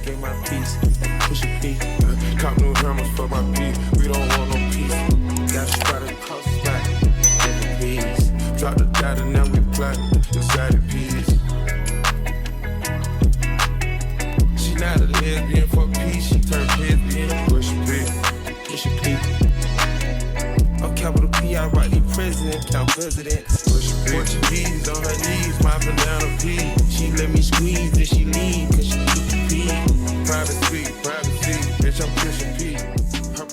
get my piece. Push a beat. Cop new hammers for my beat. We don't want no peace. Got a spot across the back. Every piece. Drop the data, now we platinum. Inside the piece. She not a lesbian for peace. She turned lesbian. Push a beat. Push a beat. On capital P, I write the president, count president. Portuguese on her knees, my banana pea. She let me squeeze, then she leave, cause she took the pee. Privacy, bitch, I'm pushing P.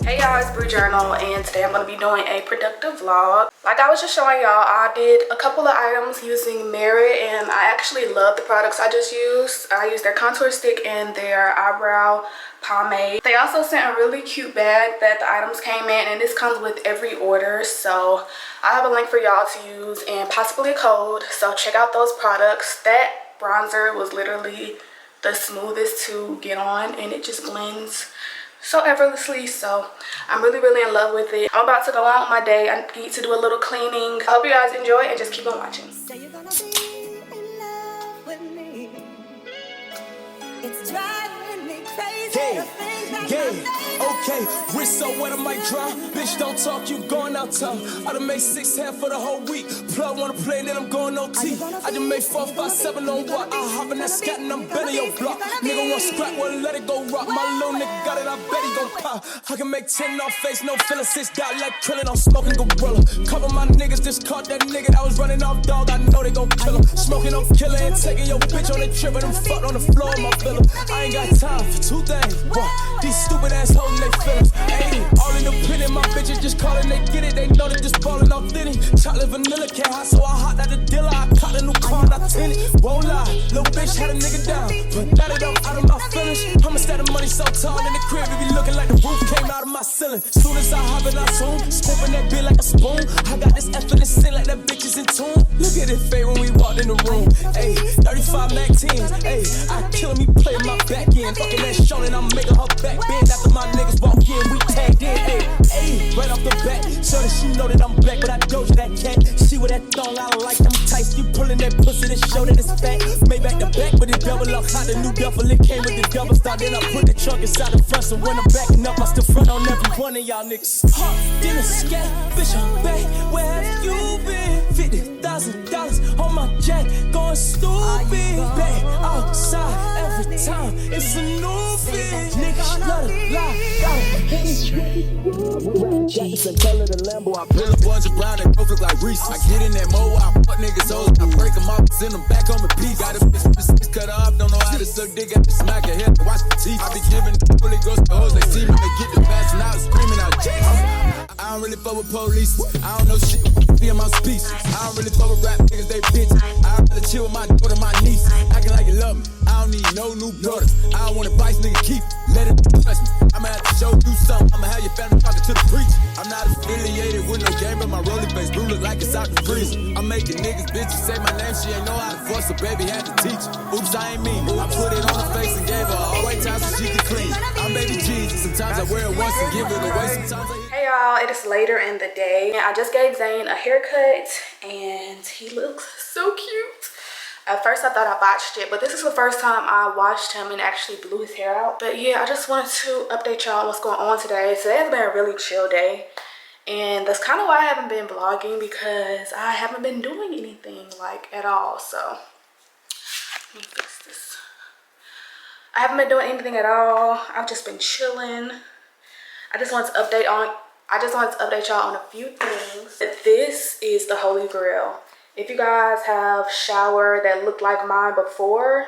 Hey y'all, it's Journal, and today I'm going to be doing a productive vlog. Like I was just showing y'all, I did a couple of items using Merit, and I actually love the products I just used. I used their contour stick and their eyebrow pomade. They also sent a really cute bag that the items came in, and this comes with every order, so I have a link for y'all to use and possibly a code, so check out those products. That bronzer was literally the smoothest to get on, and it just blends so effortlessly, so I'm really in love with it. I'm about to go on with my day. I need to do a little cleaning. I hope you guys enjoy and just keep on watching. Say you're gonna be in love with me. It's driving me crazy. Okay, wrist so wet I might dry. Bitch, don't talk, you going out town. I done made 6 half for the whole week. Plug wanna play, then I'm going OT. I just made 4, 5, 7 on what? I hop in that scat and I'm bending your block. Nigga want scrap, well let it go rock. My little nigga got it, I bet he gon' pop. I can make 10 off face, no feeling. 6 got like krillin', I'm smoking gorilla. Couple my niggas just caught that nigga that was running off dog. I know they gon' kill him. Smoking on killer and taking your bitch on the trip and them fucked on the floor of my villa. I ain't got time for 2 things. Boy, these stupid ass hoes and they feelings. Ayy, all independent, my bitches just callin', they get it. They know they just ballin' off thin. Chocolate vanilla can't hide, so I hopped out the dealer. I caught a new car and I tinted. Won't lie, little bitch had a nigga down, but now that I'm out of my feelings, I'ma stack the money so tall in the crib, it be looking like the roof came out of my ceiling. Soon as I hop in, I zoom, scooping that bitch like a spoon. I got this effortless sin like that bitch is in tune. Look at it fade when we walked in the room. Ayy, 35 Mac 10s. Ayy, I kill me playing my back end, fucking that show and I'm making her back bend after my niggas walk in. We tagged in, ayy, right off the bat. So that she know that I'm black, but I doja that cat. She with that thong, I like them tights. You pulling that pussy to show that it's fat. Made back to back, but it double up. Hot the new duffel, it came with the double star. Then I put the trunk inside the front, so when I'm backing up, I still front on every one of y'all niggas. Hot, dinner, scat, bitch, I'm back. Where have you been? $50,000 on my jack, going stupid. Back outside every time, it's a new bitch. Niggas love to lie, Jackets and color the Lambo. I pull up ones brown, they both look like Reese. I get in that mo, I fuck niggas hoes. I break them off, send them back on the piece. Got a bitch with the 6 cut off, don't know how to suck dick at the smack her head. Watch the teeth. I be giving the Holy Ghost to hoes. They see me, they get the fast and out screaming out. I don't really fuck with police. I don't know shit. Be in my speech. I don't really fuck with rap niggas, they bitch. I rather chill with my daughter, my niece. Acting like you love me. I don't need no new brother. I don't want advice, nigga, keep. Let it touch me. I'ma have to show you something. I'ma have your family talking to the preacher. I'm not affiliated with no game, but my rolling face blue look like it's out the freezer. I'm making niggas bitches say my name. She ain't know how to fuss, so baby had to teach her. Oops, I ain't mean. I put it on her face and gave her all white time so she could clean. I'm baby Jesus. Sometimes I wear it once and give it away. Sometimes I... Hey y'all, it is later in the day. I just gave Zane a haircut and he looks so cute. At first I thought I botched it, but this is the first time I watched him and actually blew his hair out. But yeah, I just wanted to update y'all on what's going on today. Today has been a really chill day, and that's kind of why I haven't been vlogging, because I haven't been doing anything like at all. So let me fix this. I haven't been doing anything at all. I've just been chilling. I just wanted to update y'all on a few things. This is the Holy Grail. If you guys have shower that looked like mine before,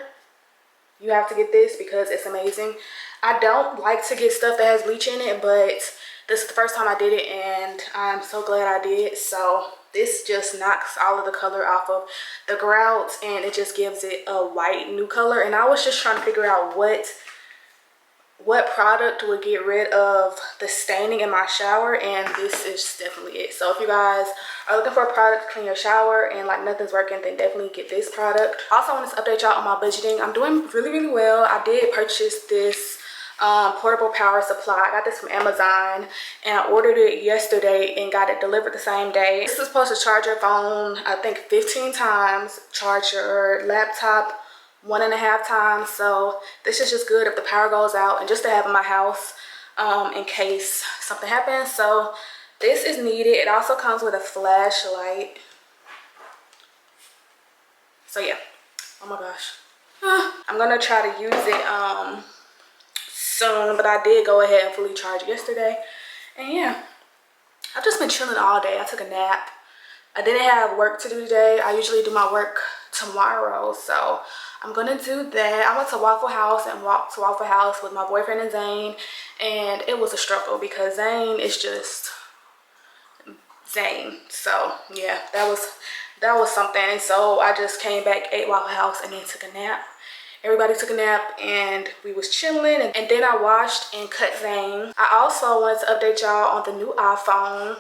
you have to get this because it's amazing. I don't like to get stuff that has bleach in it, but this is the first time I did it and I'm so glad I did. So this just knocks all of the color off of the grouts and it just gives it a white new color. And I was just trying to figure out what product would get rid of the staining in my shower, and this is definitely it. So if you guys are looking for a product to clean your shower and like nothing's working, then definitely get this product. Also, I wanted to update y'all on my budgeting. I'm doing really well. I did purchase this portable power supply. I got this from Amazon and I ordered it yesterday and got it delivered the same day. This is supposed to charge your phone, I think 15 times, charge your laptop 1.5 times. So this is just good if the power goes out and just to have in my house in case something happens. So this is needed. It also comes with a flashlight. So yeah, oh my gosh. I'm gonna try to use it soon, but I did go ahead and fully charge yesterday. And yeah, I've just been chilling all day. I took a nap. I didn't have work to do today. I usually do my work tomorrow, so I'm gonna do that. I went to Waffle House and walked to Waffle House with my boyfriend and Zane, and it was a struggle because Zane is just Zane. So yeah, that was something. So I just came back, ate Waffle House, and then took a nap. Everybody took a nap and we was chilling, and then I washed and cut Zane. I also wanted to update y'all on the new iPhone.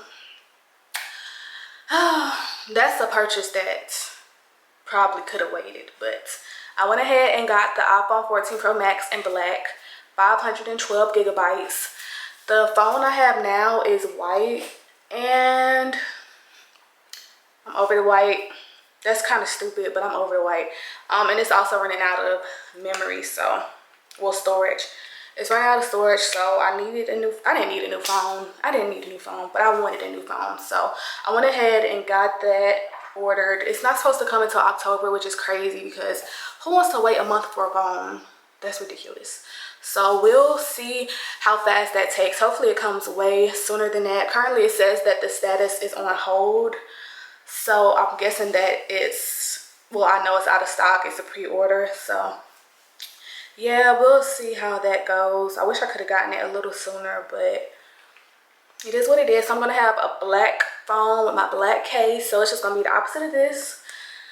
That's a purchase that probably could have waited, but I went ahead and got the iPhone 14 Pro Max in black, 512 gigabytes. The phone I have now is white, and I'm over the white. That's kind of stupid, but I'm over the white. And it's also running out of memory, so, well, storage. It's running out of storage, so I didn't need a new phone. I didn't need a new phone, but I wanted a new phone. So I went ahead and got that ordered. It's not supposed to come until October, which is crazy because who wants to wait a month for a phone? That's ridiculous. So we'll see how fast that takes. Hopefully it comes way sooner than that. Currently it says that the status is on hold. So I'm guessing that well, I know it's out of stock. It's a pre-order, so yeah, we'll see how that goes. I wish I could have gotten it a little sooner, but it is what it is. So I'm gonna have a black phone with my black case, so it's just gonna be the opposite of this.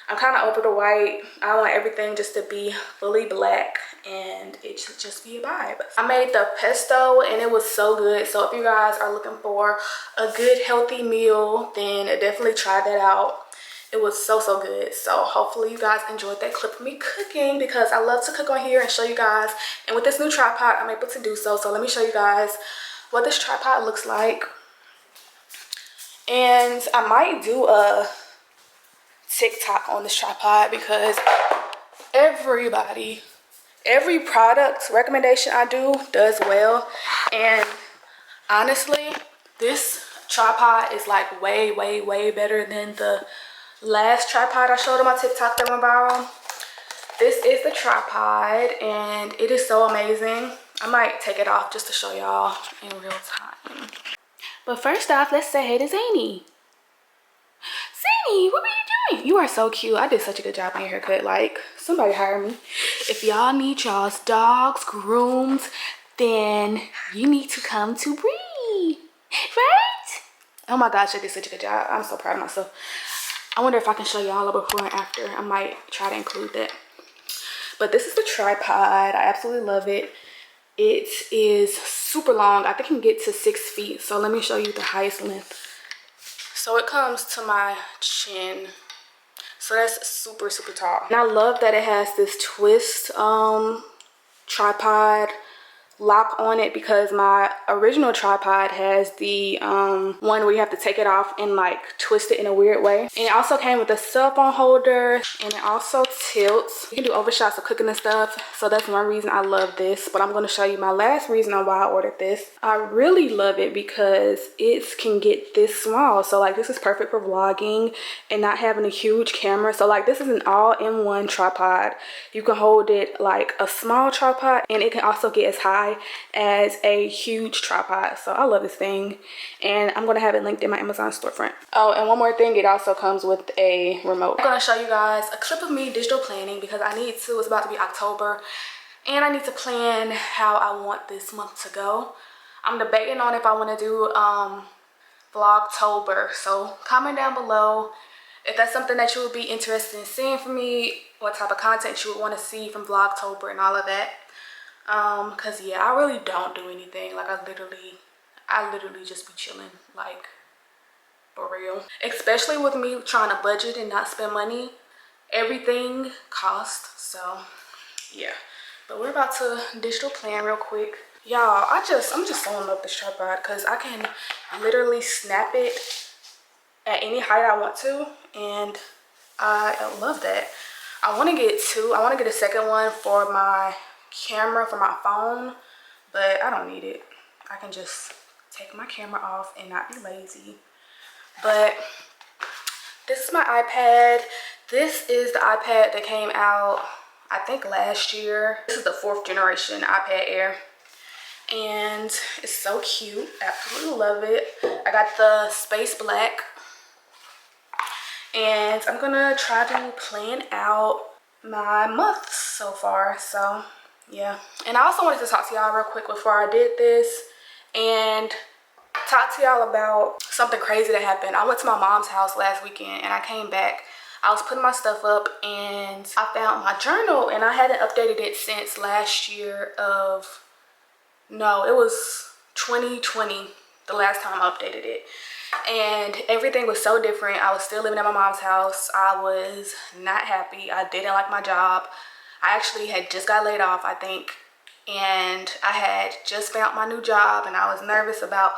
I'm kind of over the white. I want everything just to be fully black, and it should just be a vibe. I made the pesto and it was so good. So if you guys are looking for a good healthy meal, then definitely try that out. It was so good. So hopefully you guys enjoyed that clip of me cooking, because I love to cook on here and show you guys. And with this new tripod, I'm able to do so. So let me show you guys what this tripod looks like. And I might do a TikTok on this tripod, because every product recommendation I do does well. And honestly, this tripod is like way better than the last tripod I showed on my TikTok that went viral. This is the tripod and it is so amazing. I might take it off just to show y'all in real time. But first off, let's say hey to Zany. Zany, what were you doing? You are so cute. I did such a good job on your haircut. Like, somebody hire me. If y'all need y'all's dogs groomed, then you need to come to Bree, right? Oh my gosh, I did such a good job. I'm so proud of myself. I wonder if I can show y'all a before and after. I might try to include that. But this is the tripod. I absolutely love it. It is super long. I think it can get to 6 feet. So let me show you the highest length. So it comes to my chin. So that's super tall. And I love that it has this twist tripod lock on it, because my original tripod has the one where you have to take it off and like twist it in a weird way. And it also came with a cell phone holder, and it also tilts. You can do overshots of cooking and stuff, so that's one reason I love this. But I'm going to show you my last reason on why I ordered this. I really love it because it can get this small. So like, this is perfect for vlogging and not having a huge camera. So like, this is an all-in-one tripod. You can hold it like a small tripod, and it can also get as high as a huge tripod. So I love this thing, and I'm gonna have it linked in my Amazon storefront. Oh, and one more thing, it also comes with a remote. I'm gonna show you guys a clip of me digital planning, because I need to. It's about to be October, and I need to plan how I want this month to go. I'm debating on if I want to do Vlogtober. So comment down below if that's something that you would be interested in seeing from me, what type of content you would want to see from Vlogtober and all of that. Cause yeah, I really don't do anything. Like, I literally just be chilling, like, for real. Especially with me trying to budget and not spend money. Everything costs. So yeah, but we're about to digital plan real quick. Y'all, I'm just so in love with this tripod, because I can literally snap it at any height I want to, and I love that. I want to get two. I want to get a second one for my camera, for my phone, but I don't need it. I can just take my camera off and not be lazy. But this is my iPad. This is the iPad that came out, I think, last year. This is the 4th generation iPad Air. And it's so cute. Absolutely love it. I got the space black. And I'm gonna try to plan out my months so far. So yeah. And I also wanted to talk to y'all real quick before I did this and talk to y'all about something crazy that happened. I went to my mom's house last weekend and I came back. I was putting my stuff up and I found my journal, and I hadn't updated it since last year of, no, it was 2020 the last time I updated it. And everything was so different. I was still living at my mom's house. I was not happy. I didn't like my job. I actually had just got laid off, I think. And I had just found my new job and I was nervous about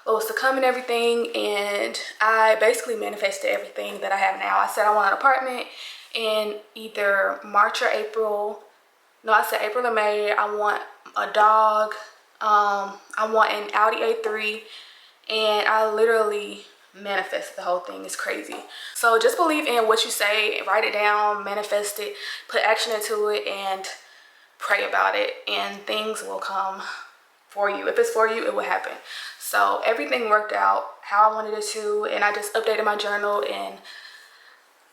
what was to come and everything. And I basically manifested everything that I have now. I said I want an apartment in either March or April. No, I said April or May. I want a dog. I want an Audi A3. And I literally manifested the whole thing. It's crazy. So just believe in what you say, write it down, manifest it, put action into it, and pray about it, and things will come for you. If it's for you, it will happen. So everything worked out how I wanted it to, and I just updated my journal and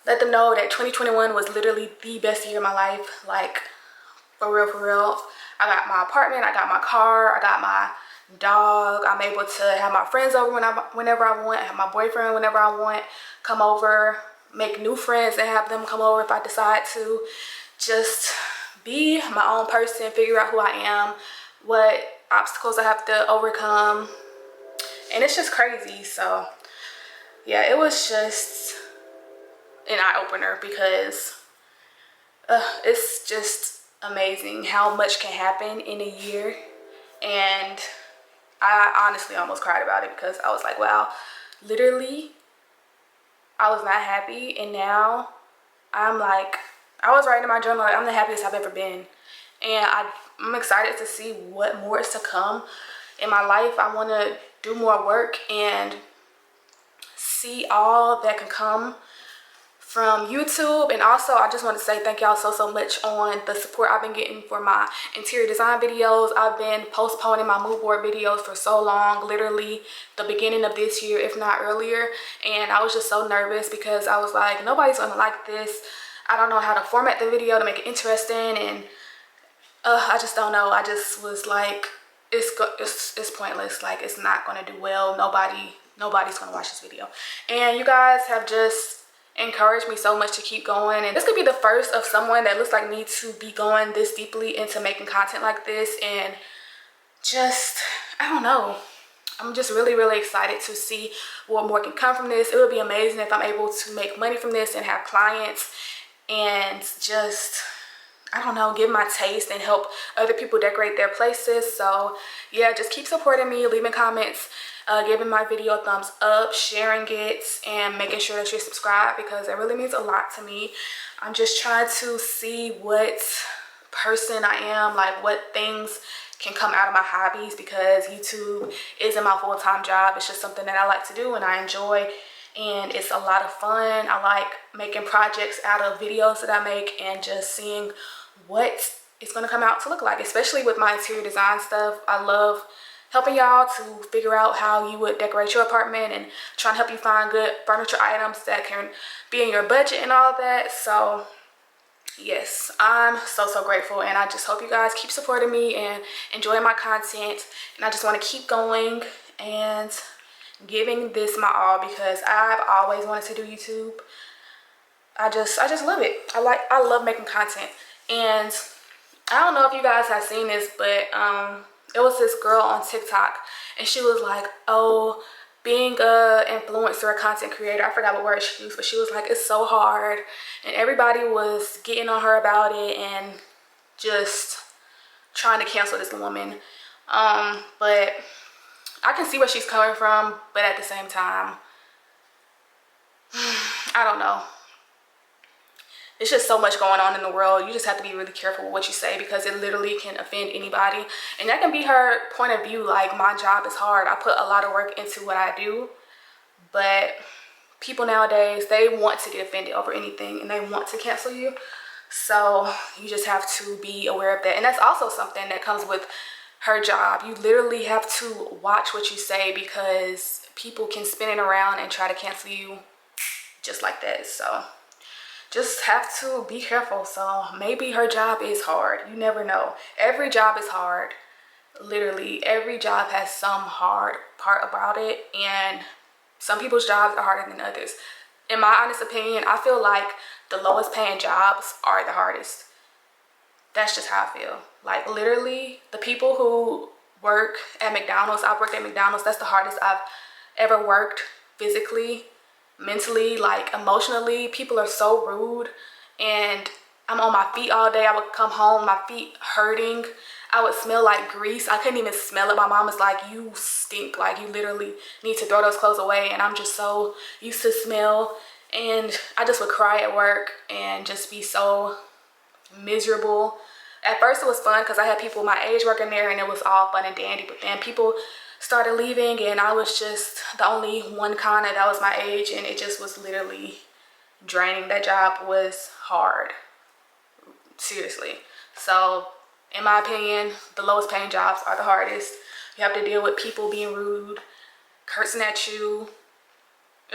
let them know that 2021 was literally the best year of my life. Like, for real, for real. I got my apartment, I got my car, I got my dog. I'm able to have my friends over whenever I want, have my boyfriend whenever I want, come over, make new friends and have them come over if I decide to. Just be my own person, figure out who I am, what obstacles I have to overcome. And it's just crazy. So yeah, it was just an eye-opener because it's just amazing how much can happen in a year. And I honestly almost cried about it because I was like, wow, literally I was not happy, and now I'm like, I was writing in my journal, like, I'm the happiest I've ever been. And I'm excited to see what more is to come in my life. I want to do more work and see all that can come from YouTube. And also I just want to say thank y'all so much on the support I've been getting for my interior design videos. I've been postponing my mood board videos for so long, literally the beginning of this year, if not earlier. And I was just so nervous because I was like, nobody's gonna like this. I don't know how to format the video to make it interesting, and I just don't know. I just was like, it's pointless. Like, it's not gonna do well. Nobody's gonna watch this video. And you guys have just encouraged me so much to keep going, and this could be the first of someone that looks like me to be going this deeply into making content like this. And just, I don't know, I'm just really excited to see what more can come from this. It would be amazing if I'm able to make money from this and have clients and just, I don't know, give my taste and help other people decorate their places. So yeah, just keep supporting me, leaving comments, giving my video a thumbs up, sharing it, and making sure that you're subscribed, because it really means a lot to me. I'm just trying to see what person I am, like what things can come out of my hobbies, because YouTube isn't my full-time job. It's just something that I like to do and I enjoy, and it's a lot of fun. I like making projects out of videos that I make and just seeing what it's going to come out to look like, especially with my interior design stuff. I love helping y'all to figure out how you would decorate your apartment and trying to help you find good furniture items that can be in your budget and all of that. So yes, I'm so grateful, and I just hope you guys keep supporting me and enjoying my content. And I just want to keep going and giving this my all, because I've always wanted to do YouTube. I just love it. I love making content. And I don't know if you guys have seen this, but it was this girl on TikTok, and she was like, oh, being a influencer, a content creator, I forgot what word she used, but she was like, it's so hard. And everybody was getting on her about it and just trying to cancel this woman. But I can see where she's coming from, but at the same time, I don't know. it's just so much going on in the world. You just have to be really careful with what you say, because it literally can offend anybody. And that can be her point of view. Like, my job is hard. I put a lot of work into what I do. But people nowadays, they want to get offended over anything, and they want to cancel you. So you just have to be aware of that. And that's also something that comes with her job. You literally have to watch what you say, because people can spin it around and try to cancel you just like that. So just have to be careful. So maybe her job is hard. You never know. Every job is hard. Literally, every job has some hard part about it. And some people's jobs are harder than others. In my honest opinion, I feel like the lowest paying jobs are the hardest. That's just how I feel. Like, literally, the people who work at McDonald's, I've worked at McDonald's, that's the hardest I've ever worked physically, mentally, like emotionally. People are so rude, and I'm on my feet all day. I would come home, my feet hurting. I would smell like grease. I couldn't even smell it. My mom was like, you stink. Like, you literally need to throw those clothes away. And I'm just so used to smell. And I just would cry at work and just be so miserable. At first it was fun because I had people my age working there, and it was all fun and dandy. But then people started leaving, and I was just the only one kind of that was my age, and it just was literally draining. That job was hard. Seriously. So in my opinion, the lowest paying jobs are the hardest. You have to deal with people being rude, cursing at you.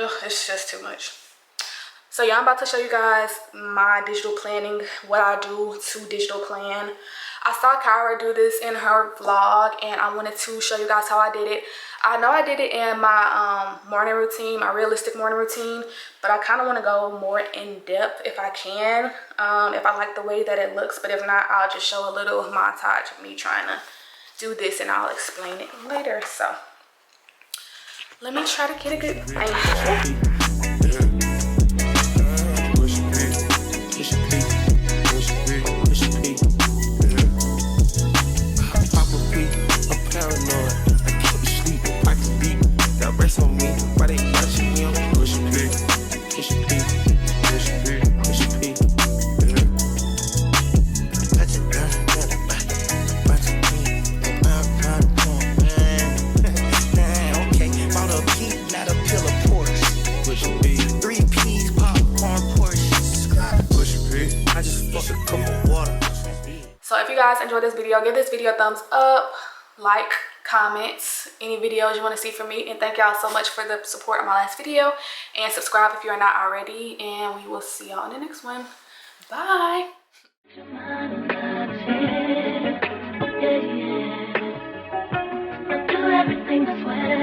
Ugh, it's just too much. So yeah, I'm about to show you guys my digital planning, what I do to digital plan. I saw Kyra do this in her vlog, and I wanted to show you guys how I did it. I know I did it in my morning routine, my realistic morning routine, but I kind of want to go more in depth if I can, if I like the way that it looks. But if not, I'll just show a little montage of me trying to do this, and I'll explain it later. So let me try to get a good angle. On me, why they watching me? I'm pushing big, pushing big, pushing big, pushing big. Touch it down, watching me. Okay, bought a key, not a pill of Porsche. Pushing big, 3 P's, popcorn Porsche. Pushing big, I just fucked a cup of water. So if you guys enjoyed this video, give this video a thumbs up, like, comments, any videos you want to see from me, and thank y'all so much for the support on my last video, and subscribe if you're not already, and we will see y'all in the next one. Bye. Do everything I swear.